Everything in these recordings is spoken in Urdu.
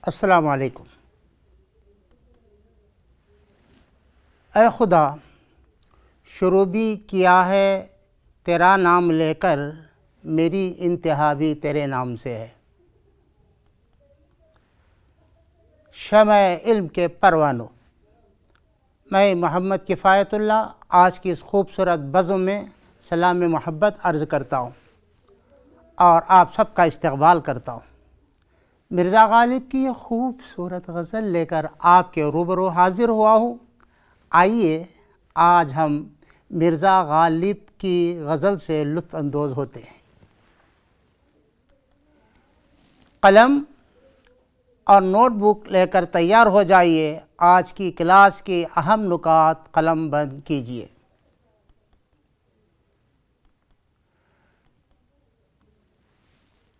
السلام علیکم۔ اے خدا، شروع بھی کیا ہے تیرا نام لے کر، میری انتہا بھی تیرے نام سے ہے۔ شمع علم کے پروانوں، میں محمد کفایت اللہ آج کی اس خوبصورت بزم میں سلام محبت عرض کرتا ہوں اور آپ سب کا استقبال کرتا ہوں۔ مرزا غالب کی یہ خوبصورت غزل لے کر آپ کے روبرو حاضر ہوا ہوں۔ آئیے آج ہم مرزا غالب کی غزل سے لطف اندوز ہوتے ہیں۔ قلم اور نوٹ بک لے کر تیار ہو جائیے، آج کی کلاس کی اہم نکات قلم بند کیجیے۔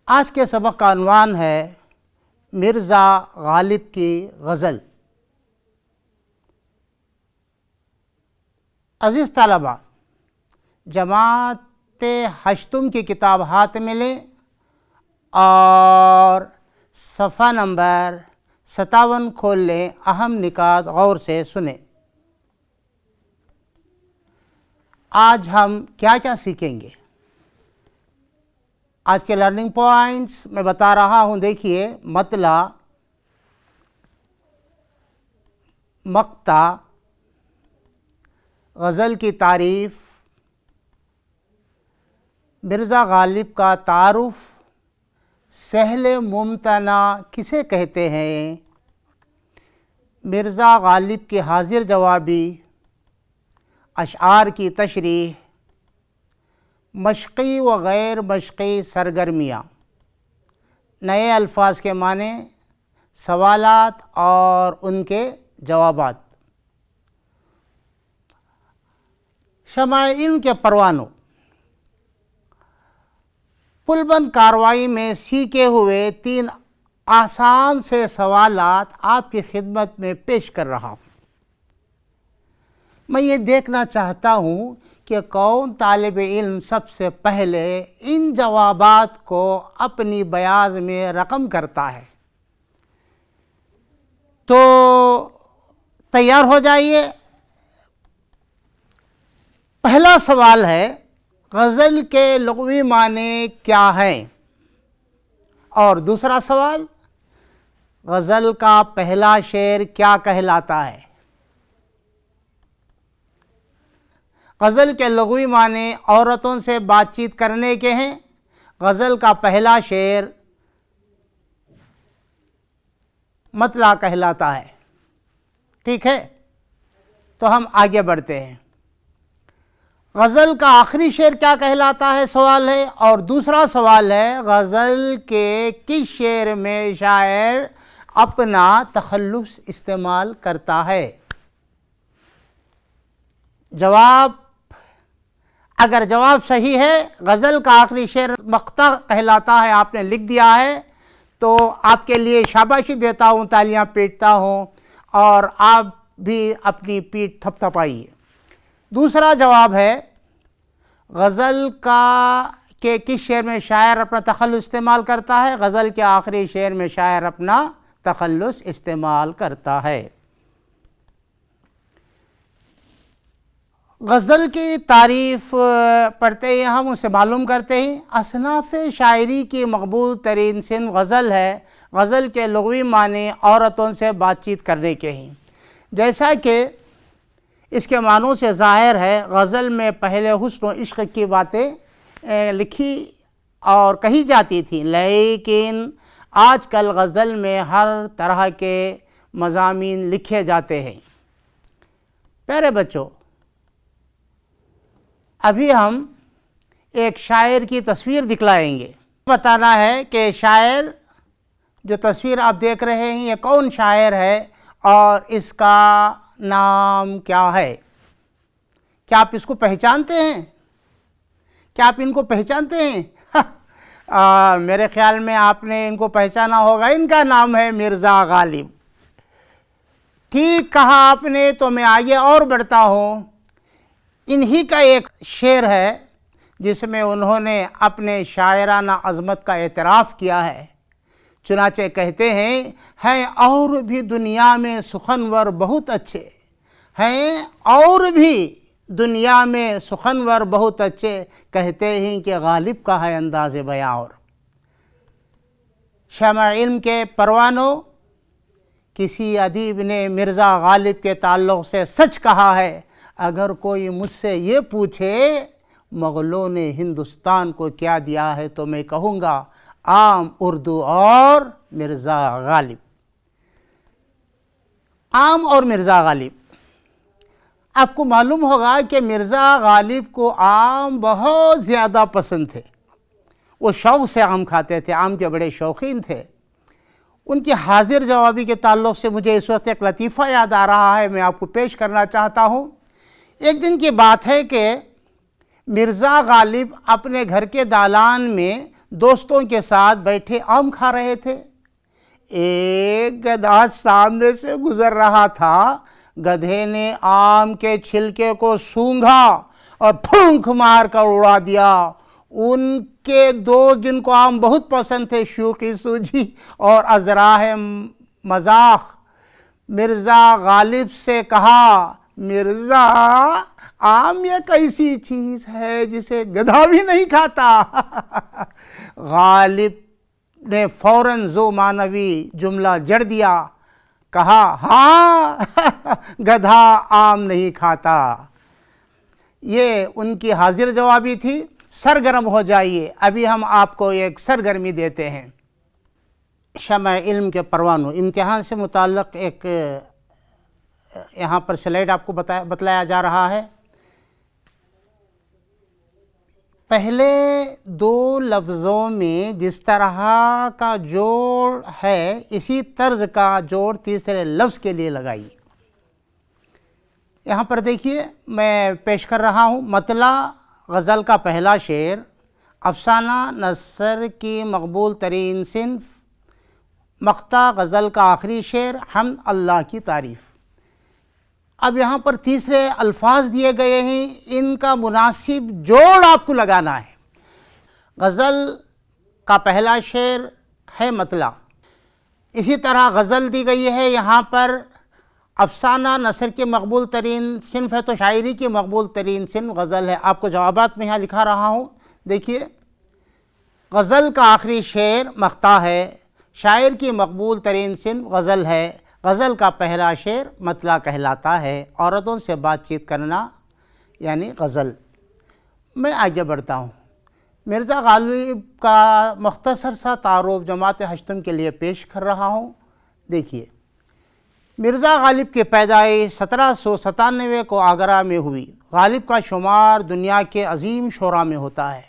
آج کے سبق کا عنوان ہے مرزا غالب کی غزل۔ عزیز طلباء، جماعت ہشتم کی کتاب ہاتھ میں لیں اور صفحہ نمبر 57 کھول لیں۔ اہم نکات غور سے سنیں۔ آج ہم کیا سیکھیں گے؟ آج کے لرننگ پوائنٹس میں بتا رہا ہوں، دیکھیے۔ مطلع، مقطع، غزل کی تعریف، مرزا غالب کا تعارف، سہل ممتنع کسے کہتے ہیں، مرزا غالب کی حاضر جوابی، اشعار کی تشریح، مشقی و غیر مشقی سرگرمیاں، نئے الفاظ کے معنی، سوالات اور ان کے جوابات۔ شمع علم کے پروانوں، پل بند کارروائی میں سیکھے ہوئے 3 آسان سے سوالات آپ کی خدمت میں پیش کر رہا ہوں۔ میں یہ دیکھنا چاہتا ہوں کہ کون طالب علم سب سے پہلے ان جوابات کو اپنی بیاض میں رقم کرتا ہے۔ تو تیار ہو جائیے۔ پہلا سوال ہے، غزل کے لغوی معنی کیا ہیں؟ اور دوسرا سوال، غزل کا پہلا شعر کیا کہلاتا ہے؟ غزل کے لغوی معنی عورتوں سے بات چیت کرنے کے ہیں۔ غزل کا پہلا شعر مطلع کہلاتا ہے۔ ٹھیک ہے، تو ہم آگے بڑھتے ہیں۔ غزل کا آخری شعر کیا کہلاتا ہے سوال ہے، اور دوسرا سوال ہے، غزل کے کس شعر میں شاعر اپنا تخلص استعمال کرتا ہے؟ جواب، اگر جواب صحیح ہے، غزل کا آخری شعر مقطع کہلاتا ہے، آپ نے لکھ دیا ہے، تو آپ کے لیے شاباشی دیتا ہوں، تالیاں پیٹتا ہوں، اور آپ بھی اپنی پیٹھ تھپتھپائیے۔ دوسرا جواب ہے، غزل کے کس شعر میں شاعر اپنا تخلص استعمال کرتا ہے؟ غزل کے آخری شعر میں شاعر اپنا تخلص استعمال کرتا ہے۔ غزل کی تعریف پڑھتے ہی ہم اسے معلوم کرتے ہیں۔ اصناف شاعری کی مقبول ترین صنف غزل ہے۔ غزل کے لغوی معنی عورتوں سے بات چیت کرنے کے ہیں۔ جیسا کہ اس کے معنوں سے ظاہر ہے، غزل میں پہلے حسن و عشق کی باتیں لکھی اور کہی جاتی تھیں، لیکن آج کل غزل میں ہر طرح کے مضامین لکھے جاتے ہیں۔ پیارے بچوں، ابھی ہم ایک شاعر کی تصویر دکھلائیں گے۔ بتانا ہے کہ شاعر، جو تصویر آپ دیکھ رہے ہیں، یہ کون شاعر ہے اور اس کا نام کیا ہے؟ کیا آپ اس کو پہچانتے ہیں؟ کیا آپ ان کو پہچانتے ہیں؟ میرے خیال میں آپ نے ان کو پہچانا ہوگا۔ ان کا نام ہے مرزا غالب۔ ٹھیک کہا آپ نے، تو میں آگے اور بڑھتا ہوں۔ انہی کا ایک شعر ہے جس میں انہوں نے اپنے شاعرانہ عظمت کا اعتراف کیا ہے۔ چنانچہ کہتے ہیں اور بھی دنیا میں سخنور بہت اچھے، ہیں اور بھی دنیا میں سخنور بہت اچھے، کہتے ہیں کہ غالب کا ہے انداز بیاں اور۔ شمع علم کے پروانوں، کسی ادیب نے مرزا غالب کے تعلق سے سچ کہا ہے، اگر کوئی مجھ سے یہ پوچھے مغلوں نے ہندوستان کو کیا دیا ہے تو میں کہوں گا عام اردو اور مرزا غالب۔ عام اور مرزا غالب، آپ کو معلوم ہوگا کہ مرزا غالب کو عام بہت زیادہ پسند تھے، وہ شوق سے عام کھاتے تھے، عام کے بڑے شوقین تھے۔ ان کی حاضر جوابی کے تعلق سے مجھے اس وقت ایک لطیفہ یاد آ رہا ہے، میں آپ کو پیش کرنا چاہتا ہوں۔ ایک دن کی بات ہے کہ مرزا غالب اپنے گھر کے دالان میں دوستوں کے ساتھ بیٹھے آم کھا رہے تھے۔ ایک گدھا سامنے سے گزر رہا تھا، گدھے نے آم کے چھلکے کو سونگھا اور پھونک مار کر اڑا دیا۔ ان کے دوست جن کو آم بہت پسند تھے، شوخی سوجی اور ازراہ مذاق، مرزا غالب سے کہا، مرزا آم یہ کیسی چیز ہے جسے گدھا بھی نہیں کھاتا؟ غالب نے فوراً ذو معنوی جملہ جڑ دیا، کہا ہاں گدھا آم نہیں کھاتا۔ یہ ان کی حاضر جوابی تھی۔ سرگرم ہو جائیے، ابھی ہم آپ کو ایک سرگرمی دیتے ہیں۔ شمع علم کے پروانوں، امتحان سے متعلق ایک یہاں پر سلائیڈ آپ کو بتلایا جا رہا ہے۔ پہلے دو لفظوں میں جس طرح کا جوڑ ہے، اسی طرز کا جوڑ تیسرے لفظ کے لیے لگائیے۔ یہاں پر دیکھیے میں پیش کر رہا ہوں، مطلع غزل کا پہلا شعر، افسانہ نثر کی مقبول ترین صنف، مقطع غزل کا آخری شعر، حمد اللہ کی تعریف۔ اب یہاں پر تیسرے الفاظ دیے گئے ہیں، ان کا مناسب جوڑ آپ کو لگانا ہے۔ غزل کا پہلا شعر ہے مطلع، اسی طرح غزل دی گئی ہے، یہاں پر افسانہ نثر کی مقبول ترین صنف ہے تو شاعری کی مقبول ترین صنف غزل ہے۔ آپ کو جوابات میں یہاں لکھا رہا ہوں، دیکھیے غزل کا آخری شعر مقطع ہے، شاعر کی مقبول ترین صنف غزل ہے، غزل کا پہلا شعر مطلع کہلاتا ہے، عورتوں سے بات چیت کرنا یعنی غزل۔ میں آگے بڑھتا ہوں، مرزا غالب کا مختصر سا تعارف جماعت ہشتم کے لیے پیش کر رہا ہوں۔ دیکھیے، مرزا غالب کی پیدائش 1797 کو آگرہ میں ہوئی۔ غالب کا شمار دنیا کے عظیم شعراء میں ہوتا ہے۔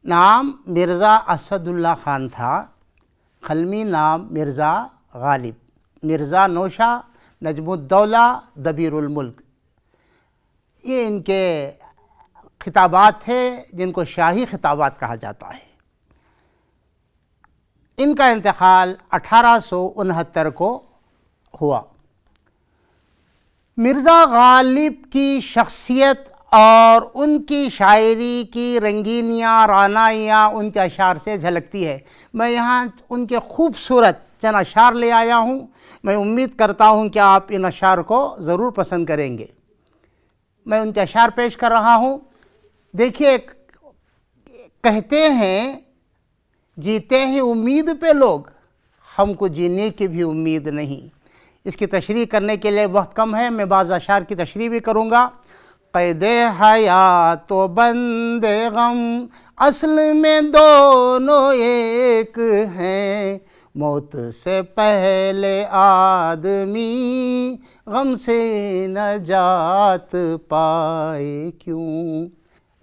نام مرزا اسد اللہ خان تھا، قلمی نام مرزا غالب، مرزا نوشہ، نجم الدولہ، دبیر الملک، یہ ان کے خطابات تھے جن کو شاہی خطابات کہا جاتا ہے۔ ان کا انتقال 1869 کو ہوا۔ مرزا غالب کی شخصیت اور ان کی شاعری کی رنگینیاں، رعنائیاں ان کے اشعار سے جھلکتی ہے۔ میں یہاں ان کے خوبصورت چند اشعار لے آیا ہوں، میں امید کرتا ہوں کہ آپ ان اشعار کو ضرور پسند کریں گے۔ میں ان کے اشعار پیش کر رہا ہوں۔ دیکھیے، کہتے ہیں جیتے ہیں امید پہ لوگ، ہم کو جینے کی بھی امید نہیں۔ اس کی تشریح کرنے کے لیے وقت کم ہے، میں بعض اشعار کی تشریح بھی کروں گا۔ قید حیات و بند غم اصل میں دونوں ایک ہیں، موت سے پہلے آدمی غم سے نجات پائے کیوں۔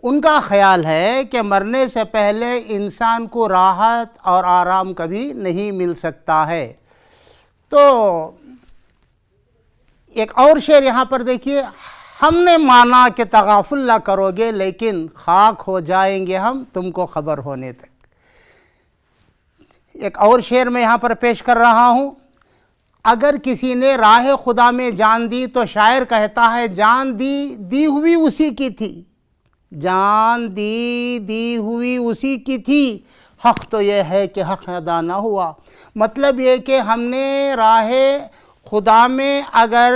ان کا خیال ہے کہ مرنے سے پہلے انسان کو راحت اور آرام کبھی نہیں مل سکتا ہے۔ تو ایک اور شعر یہاں پر دیکھیے، ہم نے مانا کہ تغافل نہ کرو گے، لیکن خاک ہو جائیں گے ہم تم کو خبر ہونے تک۔ ایک اور شعر میں یہاں پر پیش کر رہا ہوں۔ اگر کسی نے راہ خدا میں جان دی تو شاعر کہتا ہے جان دی ہوئی اسی کی تھی، جان دی ہوئی اسی کی تھی، حق تو یہ ہے کہ حق ادا نہ ہوا۔ مطلب یہ کہ ہم نے راہ خدا میں اگر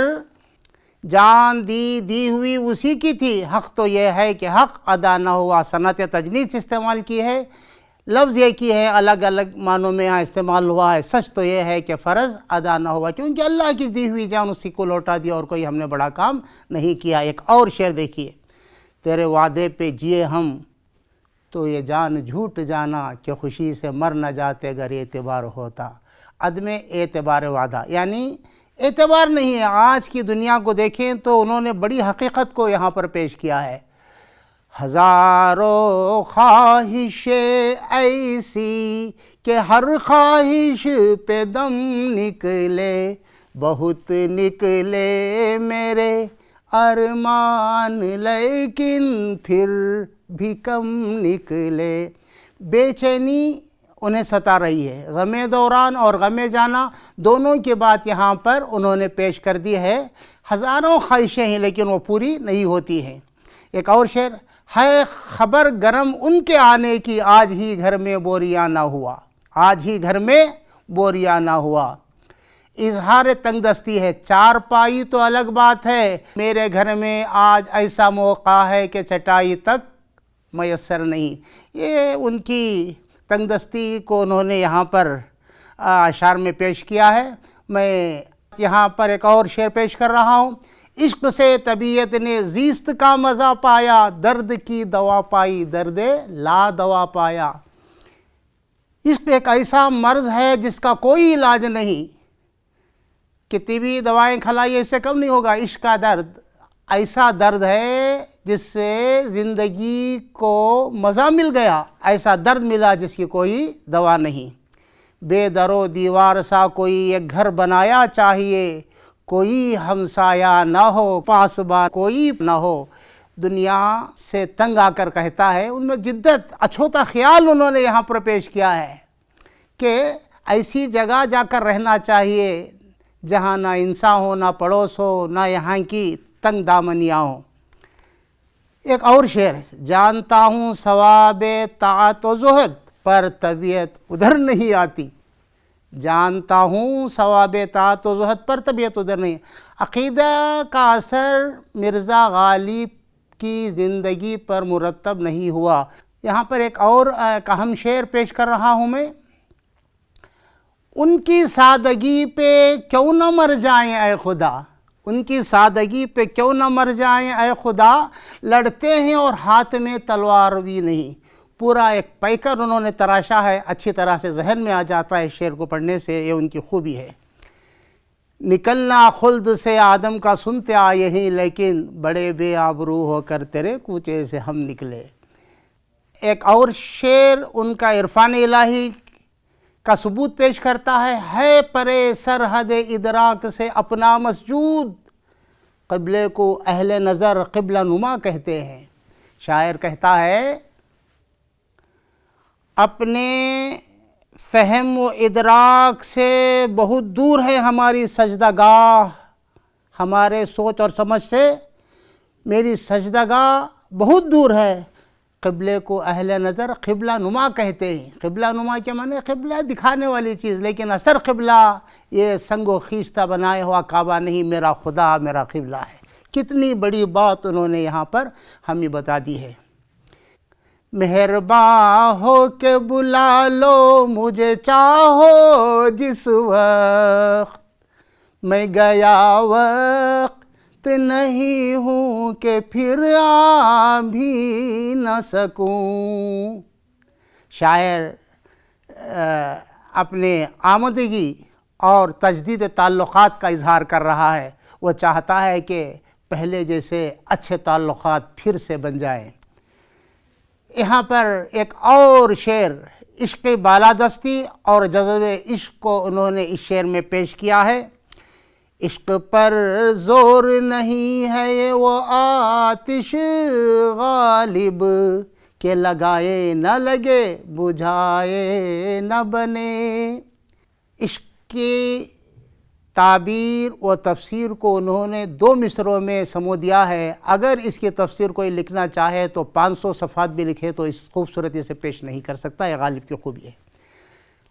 جان دی ہوئی اسی کی تھی، حق تو یہ ہے کہ حق ادا نہ ہوا۔ صنعت تجنیس استعمال کی ہے، لفظ یہ کی ہے، الگ الگ معنوں میں یہاں استعمال ہوا ہے۔ سچ تو یہ ہے کہ فرض ادا نہ ہوا، کیونکہ اللہ کی دی ہوئی جان اسی کو لوٹا دیا اور کوئی ہم نے بڑا کام نہیں کیا۔ ایک اور شعر دیکھیے، تیرے وعدے پہ جیے ہم تو یہ جان جھوٹ جانا، کہ خوشی سے مر نہ جاتے اگر اعتبار ہوتا۔ عدم اعتبار وعدہ یعنی اعتبار نہیں ہے۔ آج کی دنیا کو دیکھیں تو انہوں نے بڑی حقیقت کو یہاں پر پیش کیا ہے۔ ہزاروں خواہشیں ایسی کہ ہر خواہش پہ دم نکلے، بہت نکلے میرے ارمان لیکن پھر بھی کم نکلے۔ بے چینی انہیں ستا رہی ہے، غم دوران اور غم جانا دونوں کی بات یہاں پر انہوں نے پیش کر دی ہے۔ ہزاروں خواہشیں ہیں لیکن وہ پوری نہیں ہوتی ہیں۔ ایک اور شعر ہے، خبر گرم ان کے آنے کی، آج ہی گھر میں بوریا نہ ہوا، آج ہی گھر میں بوریا نہ ہوا۔ اظہار تنگ دستی ہے، چار پائی تو الگ بات ہے، میرے گھر میں آج ایسا موقع ہے کہ چٹائی تک میسر نہیں۔ یہ ان کی تنگ دستی کو انہوں نے یہاں پر اشعار میں پیش کیا ہے۔ میں یہاں پر ایک اور شعر پیش کر رہا ہوں۔ عشق سے طبیعت نے زیست کا مزہ پایا، درد کی دوا پائی درد لا دوا پایا۔ عشق ایک ایسا مرض ہے جس کا کوئی علاج نہیں، کتنی بھی دوائیں کھلائیے اس سے کم نہیں ہوگا۔ عشق کا درد ایسا درد ہے جس سے زندگی کو مزہ مل گیا، ایسا درد ملا جس کی کوئی دوا نہیں۔ بے در و دیوار سا کوئی ایک گھر بنایا چاہیے، کوئی ہمسایہ نہ ہو، پاسبان کوئی نہ ہو۔ دنیا سے تنگ آ کر کہتا ہے، ان میں جدت اچھوتا خیال انہوں نے یہاں پر پیش کیا ہے کہ ایسی جگہ جا کر رہنا چاہیے جہاں نہ انسان ہو، نہ پڑوس ہو، نہ یہاں کی تنگ دامنیاں ہوں۔ ایک اور شعر ہے، جانتا ہوں ثواب طاعت و زہد پر طبیعت ادھر نہیں آتی، جانتا ہوں ثواب طاعت و زہد پر طبیعت ادھر نہیں۔ عقیدہ کا اثر مرزا غالب کی زندگی پر مرتب نہیں ہوا۔ یہاں پر ایک اور اہم شعر پیش کر رہا ہوں میں، ان کی سادگی پہ کیوں نہ مر جائیں اے خدا، ان کی سادگی پہ کیوں نہ مر جائیں اے خدا، لڑتے ہیں اور ہاتھ میں تلوار بھی نہیں۔ پورا ایک پیکر انہوں نے تراشا ہے، اچھی طرح سے ذہن میں آ جاتا ہے شعر کو پڑھنے سے، یہ ان کی خوبی ہے۔ نکلنا خلد سے آدم کا سنتے آئے ہیں، لیکن بڑے بے آبرو ہو کر تیرے کوچے سے ہم نکلے۔ ایک اور شعر ان کا عرفان الہی کا ثبوت پیش کرتا ہے پرے سرحد ادراک سے اپنا مسجود، قبلے کو اہل نظر قبلہ نما کہتے ہیں۔ شاعر کہتا ہے، اپنے فہم و ادراک سے بہت دور ہے ہماری سجدہ گاہ، ہمارے سوچ اور سمجھ سے میری سجدہ گاہ بہت دور ہے۔ قبلے کو اہل نظر قبلہ نما کہتے ہیں۔ قبلہ نما کے معنی قبلہ دکھانے والی چیز، لیکن اثر قبلہ یہ سنگ و خیستہ بنائے ہوا کعبہ نہیں، میرا خدا میرا قبلہ ہے۔ کتنی بڑی بات انہوں نے یہاں پر ہمیں بتا دی ہے۔ مہرباں ہو کے بلا لو مجھے چاہو جس وقت، میں گیا وقت نہیں ہوں کہ پھر آ بھی نہ سکوں۔ شاعر اپنے آمدگی اور تجدید تعلقات کا اظہار کر رہا ہے۔ وہ چاہتا ہے کہ پہلے جیسے اچھے تعلقات پھر سے بن جائیں۔ یہاں پر ایک اور شعر عشق بالادستی اور جذب عشق کو انہوں نے اس شعر میں پیش کیا ہے۔ عشق پر زور نہیں ہے وہ آتش غالب، کہ لگائے نہ لگے بجھائے نہ بنے۔ عشق کی تعبیر و تفسیر کو انہوں نے 2 مصروں میں سمو دیا ہے. اگر اس کی تفسیر کوئی لکھنا چاہے تو 500 صفحات بھی لکھے تو اس خوبصورتی سے پیش نہیں کر سکتا. یہ غالب کی خوبی ہے.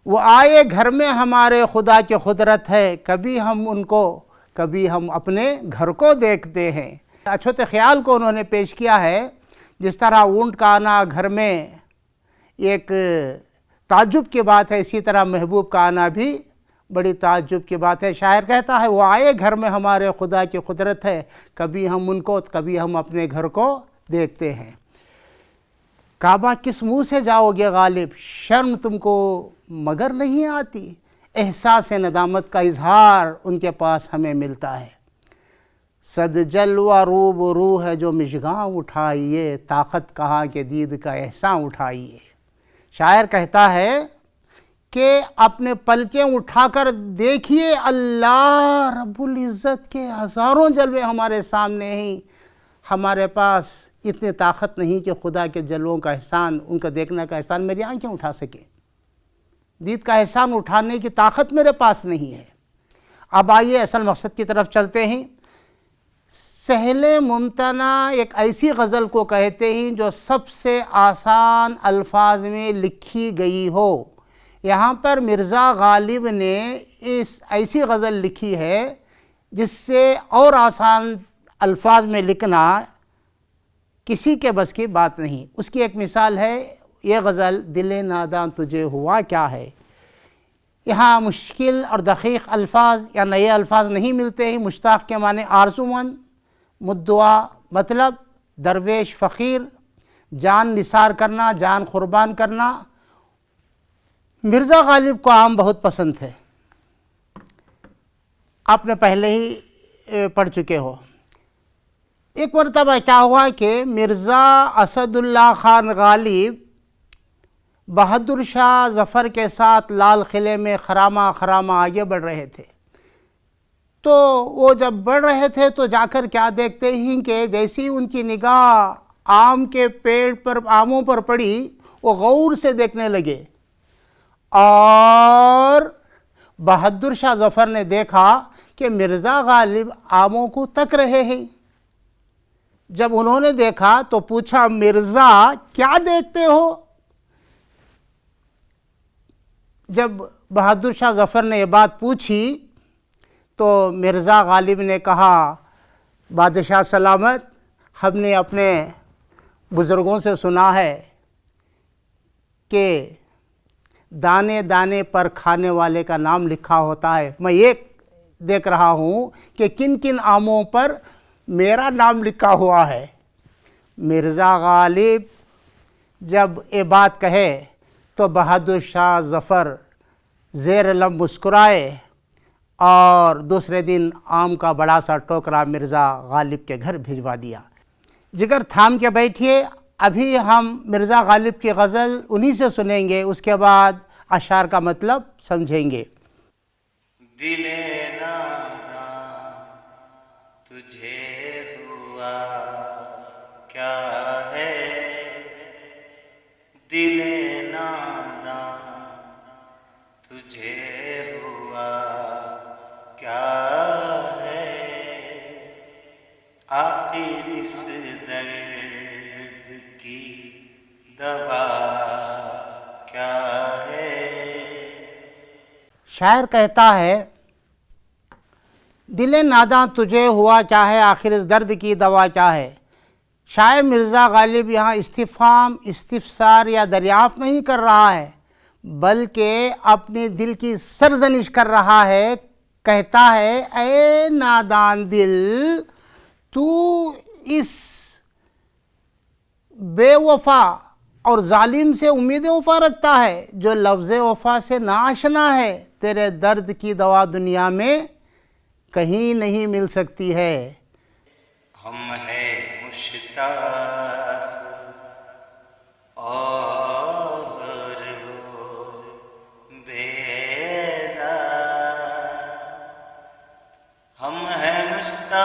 وہ آئے گھر میں ہمارے خدا کی قدرت ہے، کبھی ہم ان کو کبھی ہم اپنے گھر کو دیکھتے ہیں. اچھوتے خیال کو انہوں نے پیش کیا ہے. جس طرح اونٹ کا آنا گھر میں ایک تعجب کی بات ہے، اسی طرح محبوب کا آنا بھی بڑی تعجب کی بات ہے. شاعر کہتا ہے وہ آئے گھر میں ہمارے خدا کی قدرت ہے، کبھی ہم ان کو کبھی ہم اپنے گھر کو دیکھتے ہیں. کعبہ کس منہ سے جاؤ گے غالب، شرم تم کو مگر نہیں آتی. احساس ندامت کا اظہار ان کے پاس ہمیں ملتا ہے. صد جلوہ روبرو ہے جو مژگاں اٹھائیے، طاقت کہاں کے دید کا احسان اٹھائیے. شاعر کہتا ہے کہ اپنے پلکیں اٹھا کر دیکھیے، اللہ رب العزت کے ہزاروں جلوے ہمارے سامنے ہیں. ہمارے پاس اتنی طاقت نہیں کہ خدا کے جلووں کا احسان، ان کا دیکھنے کا احسان میری آنکھیں اٹھا سکیں. دید کا احسان اٹھانے کی طاقت میرے پاس نہیں ہے. اب آئیے اصل مقصد کی طرف چلتے ہیں. سہل ممتنع ایک ایسی غزل کو کہتے ہیں جو سب سے آسان الفاظ میں لکھی گئی ہو. یہاں پر مرزا غالب نے ایسی غزل لکھی ہے جس سے اور آسان الفاظ میں لکھنا کسی کے بس کی بات نہیں. اس کی ایک مثال ہے یہ غزل، دل ناداں تجھے ہوا کیا ہے. یہاں مشکل اور دقیق الفاظ یا نئے الفاظ نہیں ملتے ہیں. مشتاق کے معنی آرزومند، مدعا مطلب، درویش فقیر، جان نثار کرنا، جان قربان کرنا. مرزا غالب کو عام بہت پسند تھے، آپ نے پہلے ہی پڑھ چکے ہو. ایک مرتبہ کیا ہوا کہ مرزا اسد اللہ خان غالب بہادر شاہ ظفر کے ساتھ لال قلعے میں خرامہ آگے بڑھ رہے تھے. تو وہ جب بڑھ رہے تھے تو جا کر کیا دیکھتے ہیں کہ جیسی ان کی نگاہ آم کے پیڑ پر، آموں پر پڑی، وہ غور سے دیکھنے لگے. اور بہادر شاہ ظفر نے دیکھا کہ مرزا غالب آموں کو تک رہے ہیں. جب انہوں نے دیکھا تو پوچھا، مرزا کیا دیکھتے ہو؟ جب بہادر شاہ ظفر نے یہ بات پوچھی تو مرزا غالب نے کہا، بادشاہ سلامت، ہم نے اپنے بزرگوں سے سنا ہے کہ دانے دانے پر کھانے والے کا نام لکھا ہوتا ہے. میں یہ دیکھ رہا ہوں کہ کن کن آموں پر میرا نام لکھا ہوا ہے. مرزا غالب جب یہ بات کہے تو بہادر شاہ ظفر زیر لب مسکرائے اور دوسرے دن آم کا بڑا سا ٹوکرا مرزا غالب کے گھر بھجوا دیا. جگر تھام کے بیٹھیے، ابھی ہم مرزا غالب کی غزل انہی سے سنیں گے، اس کے بعد اشعار کا مطلب سمجھیں گے. دل ناداں تجھے ہوا کیا ہے، دل ناداں تجھے ہوا کیا ہے، آخر اس درد کی دوا کیا ہے. شاعر کہتا ہے، دل ناداں تجھے ہوا کیا ہے، آخر اس درد کی دوا کیا ہے. شاعر مرزا غالب یہاں استفہام، استفسار یا دریافت نہیں کر رہا ہے، بلکہ اپنے دل کی سرزنش کر رہا ہے. کہتا ہے، اے نادان دل، تو اس بے وفا اور ظالم سے امید وفا رکھتا ہے جو لفظ وفا سے ناآشنا ہے. تیرے درد کی دوا دنیا میں کہیں نہیں مل سکتی ہے. ہم ہیں مشتاق اور وہ بیزار، ہم ہیں مشتاق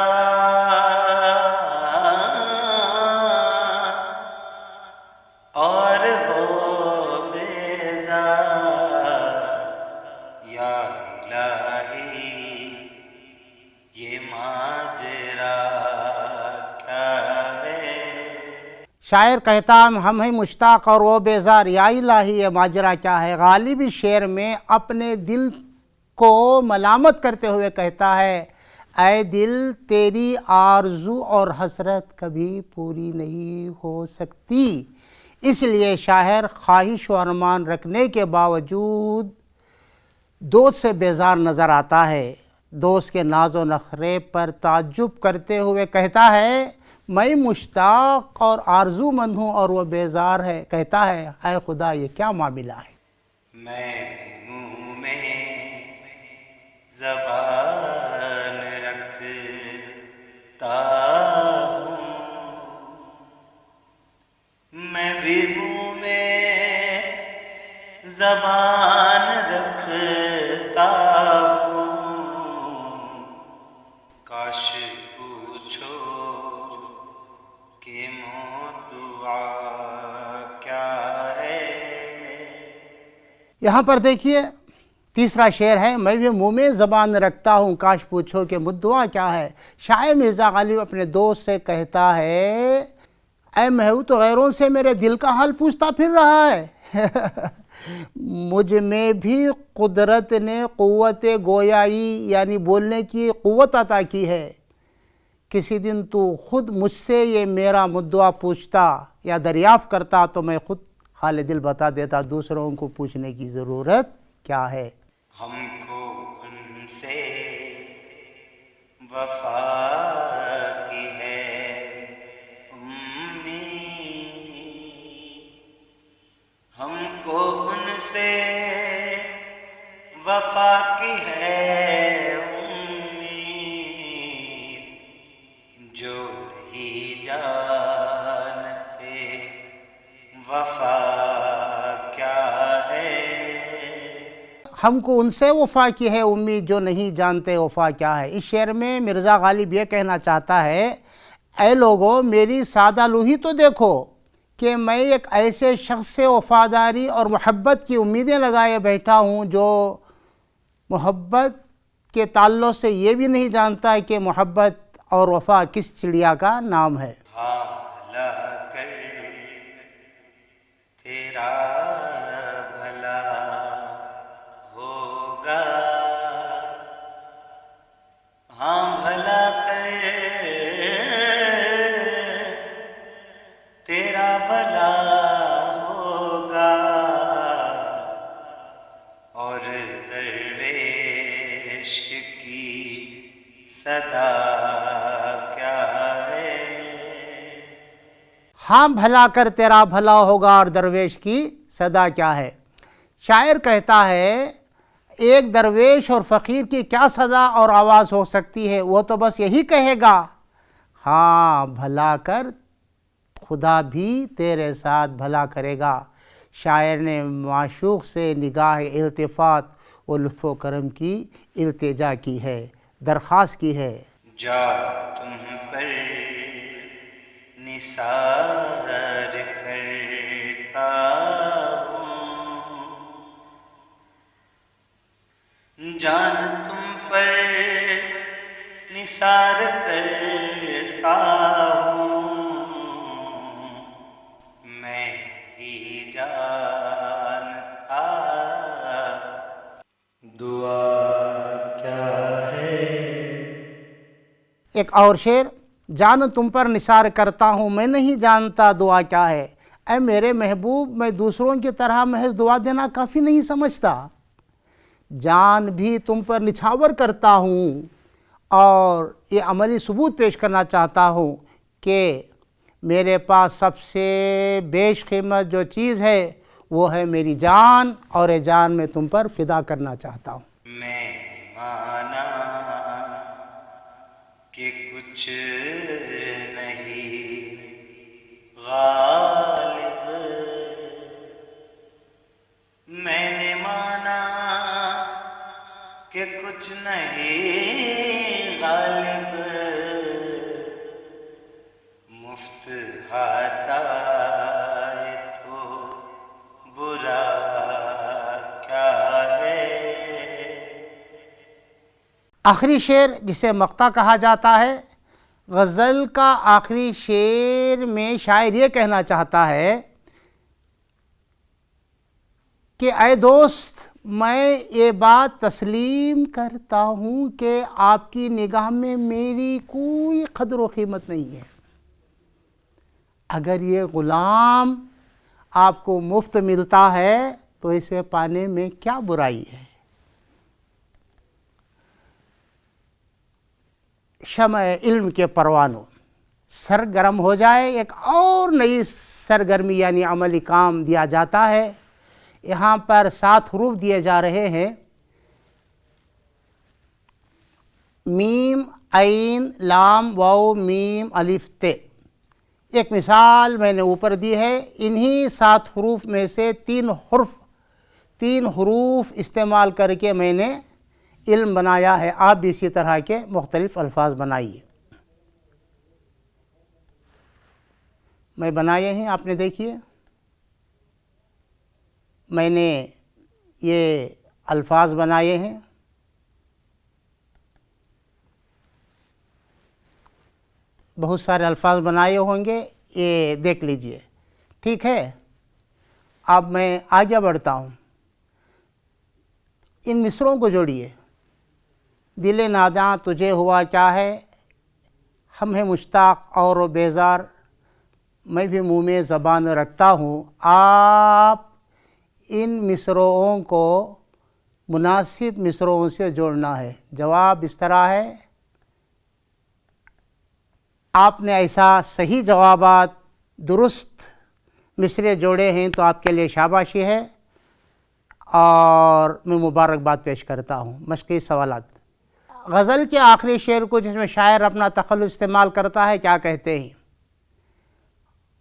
اور وہ بیزار. یا الہی یہ ماجرا کیا ہے؟ شاعر کہتا ہم ہیں مشتاق اور وہ بیزار، یا الہی یہ ماجرا کیا ہے۔ غالب اس شعر میں اپنے دل کو ملامت کرتے ہوئے کہتا ہے، اے دل تیری آرزو اور حسرت کبھی پوری نہیں ہو سکتی۔ اس لیے شاعر خواہش و ارمان رکھنے کے باوجود دوست سے بیزار نظر آتا ہے۔ دوست کے ناز و نخرے پر تعجب کرتے ہوئے کہتا ہے، میں مشتاق اور آرزو مند ہوں اور وہ بیزار ہے۔ کہتا ہے، اے خدا یہ کیا معاملہ ہے؟ میں بھی منہ میں زبان رکھتا ہوں، میں بھی منہ میں زبان رکھتا ہوں، کاش پوچھو کہ موضوع کیا ہے؟ یہاں پر دیکھیے تیسرا شعر ہے، میں بھی منہ میں زبان رکھتا ہوں، کاش پوچھو کہ مدعا کیا ہے۔ شاعر مرزا غالب اپنے دوست سے کہتا ہے، اے محو تو غیروں سے میرے دل کا حال پوچھتا پھر رہا ہے۔ مجھ میں بھی قدرت نے قوت گویائی یعنی بولنے کی قوت عطا کی ہے۔ کسی دن تو خود مجھ سے یہ میرا مدعا پوچھتا یا دریافت کرتا تو میں خود حال دل بتا دیتا، دوسروں کو پوچھنے کی ضرورت کیا ہے۔ ہم کو ان سے وفا کی ہے امید، ہم کو ان سے وفا کی ہے امید، جو نہیں جانتے وفا کیا ہے۔ ہم کو ان سے وفا کی ہے امید، جو نہیں جانتے وفا کیا ہے۔ اس شعر میں مرزا غالب یہ کہنا چاہتا ہے، اے لوگو میری سادہ لوہی تو دیکھو کہ میں ایک ایسے شخص سے وفاداری اور محبت کی امیدیں لگائے بیٹھا ہوں جو محبت کے تعلق سے یہ بھی نہیں جانتا کہ محبت اور وفا کس چڑیا کا نام ہے۔ ہاں بھلا کر تیرا بھلا ہوگا، ہاں بھلا کر تیرا بھلا ہوگا، اور درویش کی صدا کیا ہے؟ ہاں بھلا کر تیرا بھلا ہوگا اور درویش کی صدا کیا ہے۔ شاعر کہتا ہے، ایک درویش اور فقیر کی کیا صدا اور آواز ہو سکتی ہے، وہ تو بس یہی کہے گا، ہاں بھلا کر خدا بھی تیرے ساتھ بھلا کرے گا۔ شاعر نے معشوق سے نگاہ التفات و لطف و کرم کی التجا کی ہے، درخواست کی ہے۔ جا تم پر نثار کرتا ہوں، جان تم پر نثار کرتا ہوں، میں ہی جانتا دعا کیا ہے۔ ایک اور شعر، جان تم پر نثار کرتا ہوں میں نہیں جانتا دعا کیا ہے۔ اے میرے محبوب میں دوسروں کی طرح محض دعا دینا کافی نہیں سمجھتا، جان بھی تم پر نچھاور کرتا ہوں اور یہ عملی ثبوت پیش کرنا چاہتا ہوں کہ میرے پاس سب سے بیش قیمت جو چیز ہے وہ ہے میری جان، اور یہ جان میں تم پر فدا کرنا چاہتا ہوں۔ میں مانا کہ کچھ نہیں غالب، میں نے مانا کہ کچھ نہیں غالب، مفت ہاتھ آئے تو برا کیا ہے؟ آخری شعر جسے مقطع کہا جاتا ہے، غزل کا آخری شعر میں شاعر یہ کہنا چاہتا ہے کہ اے دوست، میں یہ بات تسلیم کرتا ہوں کہ آپ کی نگاہ میں میری کوئی قدر و قیمت نہیں ہے۔ اگر یہ غلام آپ کو مفت ملتا ہے تو اسے پانے میں کیا برائی ہے؟ شمع علم کے پروانوں، سرگرم ہو جائے، ایک اور نئی سرگرمی یعنی عملی کام دیا جاتا ہے۔ یہاں پر 7 حروف دیے جا رہے ہیں، میم، عین، لام، واو، میم، الف، تے۔ ایک مثال میں نے اوپر دی ہے، انہی 7 حروف میں سے 3 حروف استعمال کر کے میں نے علم بنایا ہے۔ آپ بھی اسی طرح کے مختلف الفاظ بنائیے۔ میں بنائے ہیں، آپ نے دیکھیے، میں نے یہ الفاظ بنائے ہیں۔ بہت سارے الفاظ بنائے ہوں گے، یہ دیکھ لیجئے، ٹھیک ہے؟ اب میں آگے بڑھتا ہوں۔ ان مصرعوں کو جوڑیے۔ دل ناداں تجھے ہوا کیا ہے، ہم ہیں مشتاق اور بیزار، میں بھی منہ میں زبان رکھتا ہوں۔ آپ ان مصرعوں کو مناسب مصرعوں سے جوڑنا ہے۔ جواب اس طرح ہے، آپ نے ایسا صحیح جوابات درست مصرعے جوڑے ہیں تو آپ کے لیے شاباشی ہے، اور میں مبارکباد پیش کرتا ہوں۔ مشقی سوالات۔ غزل کے آخری شعر کو جس میں شاعر اپنا تخلص استعمال کرتا ہے کیا کہتے ہیں؟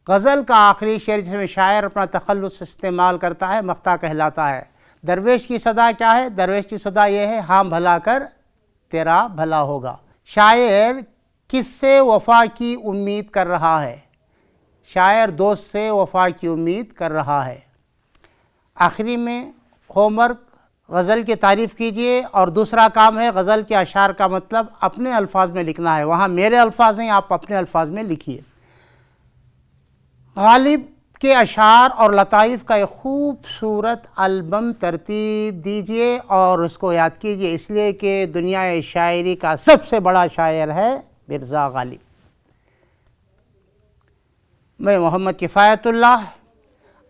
غزل کا آخری شعر جس میں شاعر اپنا تخلص استعمال کرتا ہے مقطع کہلاتا ہے۔ درویش کی صدا کیا ہے؟ درویش کی صدا یہ ہے، ہاں بھلا کر تیرا بھلا ہوگا۔ شاعر کس سے وفا کی امید کر رہا ہے؟ شاعر دوست سے وفا کی امید کر رہا ہے۔ آخری میں ہوم ورک، غزل کی تعریف کیجئے، اور دوسرا کام ہے غزل کے اشعار کا مطلب اپنے الفاظ میں لکھنا ہے۔ وہاں میرے الفاظ ہیں، آپ اپنے الفاظ میں لکھیے۔ غالب کے اشعار اور لطائف کا ایک خوبصورت البم ترتیب دیجئے اور اس کو یاد کیجئے، اس لیے کہ دنیا شاعری کا سب سے بڑا شاعر ہے مرزا غالب۔ میں محمد کفایت اللہ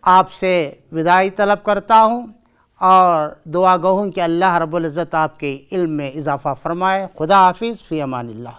آپ سے وداعی طلب کرتا ہوں، اور دعا گو ہوں کہ اللہ رب العزت آپ کے علم میں اضافہ فرمائے۔ خدا حافظ، فی امان اللہ۔